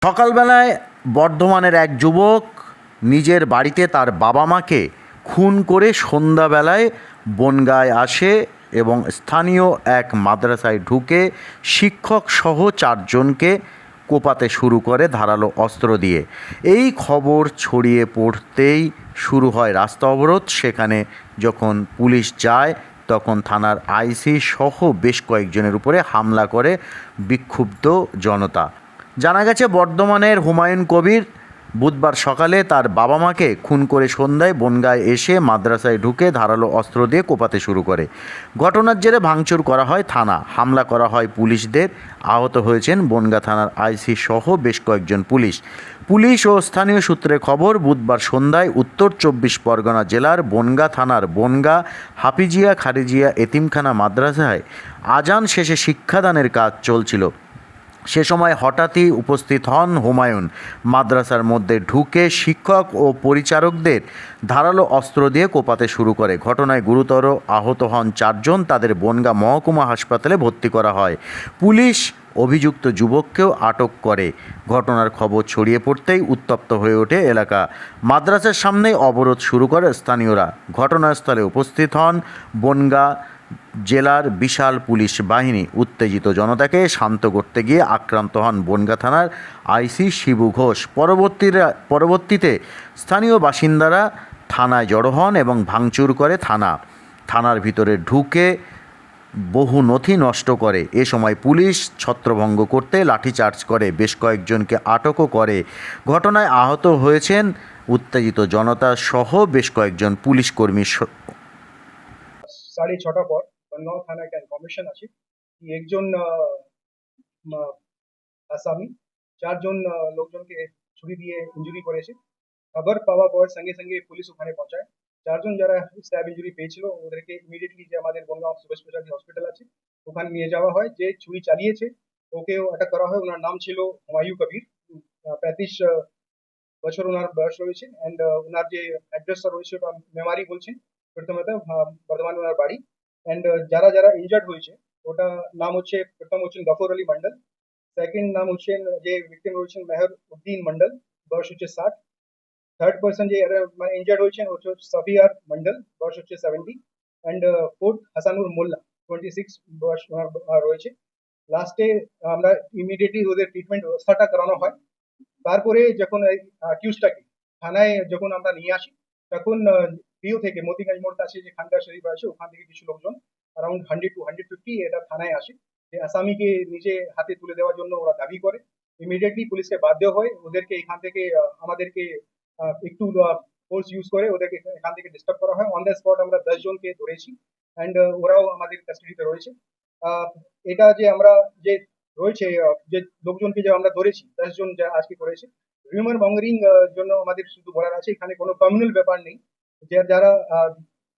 সকালবেলায় বর্ধমানের এক যুবক নিজের বাড়িতে তার বাবা মাকে খুন করে সন্ধ্যাবেলায় বনগাঁয় আসে এবং স্থানীয় এক মাদ্রাসায় ঢুকে শিক্ষকসহ চারজনকে কোপাতে শুরু করে ধারালো অস্ত্র দিয়ে। এই খবর ছড়িয়ে পড়তেই শুরু হয় রাস্তা অবরোধ। সেখানে যখন পুলিশ যায় তখন থানার আইসি সহ বেশ কয়েকজনের উপরে হামলা করে বিক্ষুব্ধ জনতা। জানা গেছে বর্ধমানের হুমায়ুন কবির বুধবার সকালে তার বাবা মাকে খুন করে সন্ধ্যায় বনগাঁয় এসে মাদ্রাসায় ঢুকে ধারালো অস্ত্র দিয়ে কোপাতে শুরু করে। ঘটনার জেরে ভাঙচুর করা হয় থানা, হামলা করা হয় পুলিশদের। আহত হয়েছেন বনগাঁ থানার আইসি সহ বেশ কয়েকজন পুলিশ ও স্থানীয় সূত্রে খবর, বুধবার সন্ধ্যায় উত্তর ২৪ পরগনা জেলার বনগাঁ থানার বনগাঁ হাফিজিয়া খারিজিয়া এতিমখানা মাদ্রাসায় আজান শেষে শিক্ষাদানের কাজ চলছিল। সে সময় হঠাৎই উপস্থিত হন হুমায়ুন। মাদ্রাসার মধ্যে ঢুকে শিক্ষক ও পরিচারকদের ধারালো অস্ত্র দিয়ে কোপাতে শুরু করে। ঘটনায় গুরুতর আহত হন চারজন, তাদের বনগাঁ মহকুমা হাসপাতালে ভর্তি করা হয়। পুলিশ অভিযুক্ত যুবককেও আটক করে। ঘটনার খবর ছড়িয়ে পড়তেই উত্তপ্ত হয়ে ওঠে এলাকা। মাদ্রাসার সামনেই অবরোধ শুরু করে স্থানীয়রা। ঘটনাস্থলে উপস্থিত হন বনগাঁ জেলার বিশাল পুলিশ বাহিনী। উত্তেজিত জনতাকে শান্ত করতে গিয়ে আক্রান্ত হন বনগাঁ থানার আইসি শিবু ঘোষ। পরবর্তীতে স্থানীয় বাসিন্দারা থানায় জড়ো হন এবং ভাঙচুর করে থানার ভিতরে ঢুকে বহু নথি নষ্ট করে। এ সময় পুলিশ ছত্রভঙ্গ করতে লাঠিচার্জ করে, বেশ কয়েকজনকে আটকও করে। ঘটনায় আহত হয়েছেন উত্তেজিত জনতা সহ বেশ কয়েকজন পুলিশ কর্মী। 6:30 পর বনগাঁও থানায় একটা ইনফরমেশন আছে কি একজন আসামি চারজন লোকজনকে ছুরি দিয়ে ইঞ্জুরি করেছে। খবর পাওয়া পর সঙ্গে সঙ্গে পুলিশ ওখানে পৌঁছায়। চারজন যারা স্ট্যাব ইঞ্জুরি পেয়েছিল ওদেরকে ইমিডিয়েটলি যে আমাদের বনগাঁও সুপার স্পেশালিটি হসপিটাল আছে ওখানে নিয়ে যাওয়া হয়। যে ছুরি চালিয়েছে ওকেও অ্যাটাক করা হয়। ওনার নাম ছিল হুমায়ুন কবির, 35 বছর ওনার বয়স রয়েছে। অ্যান্ড ওনার যে অ্যাড্রেসটা রয়েছে ওটা মেমারি বলছেন, প্রথমত বর্ধমান ওনার বাড়ি। অ্যান্ড যারা যারা ইনজার্ড হয়েছে ওটা নাম হচ্ছে, প্রথম হচ্ছেন গফর আলী মন্ডল, সেকেন্ড নাম হচ্ছেন যে ভিকটিম রয়েছেন মেহর উদ্দিন মন্ডল, বয়স হচ্ছে 60। থার্ড পার্সন যে মানে ইনজার্ড হয়েছেন হচ্ছে সফিয়ার মন্ডল, বয়স হচ্ছে 70। অ্যান্ড ফোর্থ হাসানুর মোল্লা, 26 বয়স ওনার রয়েছে। লাস্টে আমরা ইমিডিয়েটলি ওদের ট্রিটমেন্ট ব্যবস্থাটা করানো হয়। তারপরে যখন অ্যাকিউজটাকে থানায় যখন আমরা নিয়ে আসি তখন পিও থেকে মতিগঞ্জ মোড় কাছে যে খানকা শরীফ আছে ওখান থেকে কিছু লোকজন অ্যারাউন্ড 100 to 150 এটা থানায় আসে। যে আসামিকে নিজে হাতে তুলে দেওয়ার জন্য ওরা দাবি করে। ইমিডিয়েটলি পুলিশকে বাধ্য হয় ওদেরকে এখান থেকে আমাদেরকে একটু ফোর্স ইউজ করে ওদেরকে এখান থেকে ডিস্টার্ব করা হয়। অন দ্য স্পট আমরা 10 জনকে ধরেছি অ্যান্ড ওরাও আমাদের কাস্টাডিতে রয়েছে। এটা যে আমরা যে রয়েছে যে লোকজনকে যে আমরা ধরেছি 10 জন যা আজকে করেছে রিউমার মঙ্গারিং জন্য আমাদের শুধু বলার আছে এখানে কোনো কমিউনাল ব্যাপার নেই। যে যারা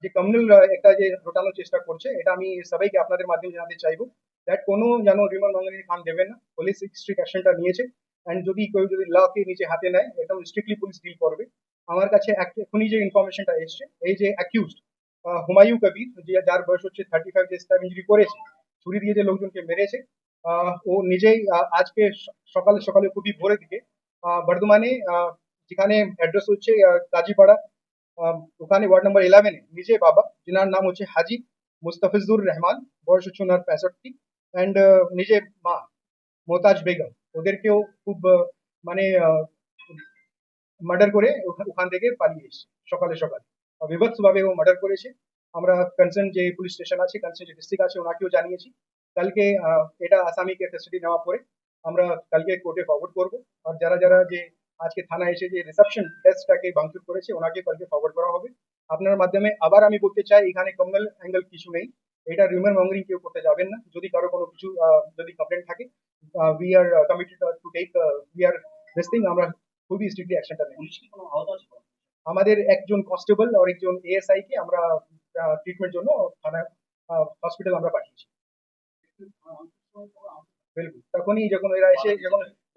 যে কমিউনাল একটা যে রোটানোর চেষ্টা করছে এটা আমি সবাইকে আপনাদের মাধ্যমে জানাতে চাইবো দ্যাট কোনো যেন রিউমার মঙ্গারিং কাম দেবেন না। পুলিশ স্ট্রিক্ট অ্যাকশনটা নিয়েছে অ্যান্ড যদি কেউ যদি লকে নিজে হাতে নেয় একদম স্ট্রিক্টলি পুলিশ ডিল করবে। আমার কাছে এখনই যে ইনফরমেশনটা এসছে এই যে অ্যাকিউজড হুমায়ুন কবির যে যার বয়স হচ্ছে 35, যে স্ট্যাব ইঞ্জুরি করেছে ছুরি দিয়ে যে লোকজনকে মেরেছে, ও নিজেই আজকে সকালে সকালে খুবই ভোরের দিকে বর্ধমানে যেখানে অ্যাড্রেস হচ্ছে কাজীপাড়া, ওখানে ওয়ার্ড নাম্বার 11-এ নিজে বাবা যিনার নাম হচ্ছে হাজি মুস্তাফিজুর রহমান, বয়স হচ্ছে ওনার 65। অ্যান্ড নিজে মা মোতাজ বেগম ওদেরকেও খুব মানে মার্ডার করে ওখান থেকে পালিয়ে এসেছে সকালে সকালে, বিভৎস ভাবে ও মার্ডার করেছে। আমরা কনসার্ন যে পুলিশ স্টেশন আছে, কনসার্ন যে ডিস্ট্রিক্ট আছে ওনাকেও জানিয়েছি। কালকে এটা আসামিকে কাস্টাডি নেওয়া পরে আমরা কালকে কোর্টে ফরওয়ার্ড করবো। আর যারা যারা যে আজকে থানা এসে যে রিসেপশন ডেস্কটাকে ভাঙচুর করেছে ওনাকে কালকে ফরওয়ার্ড করা হবে। আপনার মাধ্যমে আবার আমি বলতে চাই এখানে কমিউনাল অ্যাঙ্গেল কিছু নেই, এটা রিউমার মঙ্গারিং কেউ করতে যাবেন না। যদি কারো কোনো কিছু যদি কমপ্লেন থাকে we are committed to take we are this thing, আমরা খুবই স্ট্রিক্টলি অ্যাকশনটা নেব। আমাদের একজন কনস্টেবল আর একজন এএসআই কে আমরা ট্রিটমেন্ট জন্য থানায় হসপিটাল আমরা পাঠিয়েছি। বিলকুল তখনই যখন এরা এসে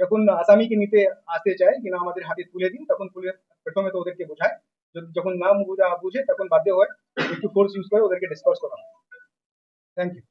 যখন আসামিকে নিতে আসতে চায় কিনা আমাদের হাতে তুলে দিন তখন পুলিশ প্রথমে তো ওদেরকে বোঝায়, যখন না বুঝে তখন বাধ্য হয় একটু ফোর্স ইউজ করে ওদেরকে ডিসকাস করা হয়। Thank you.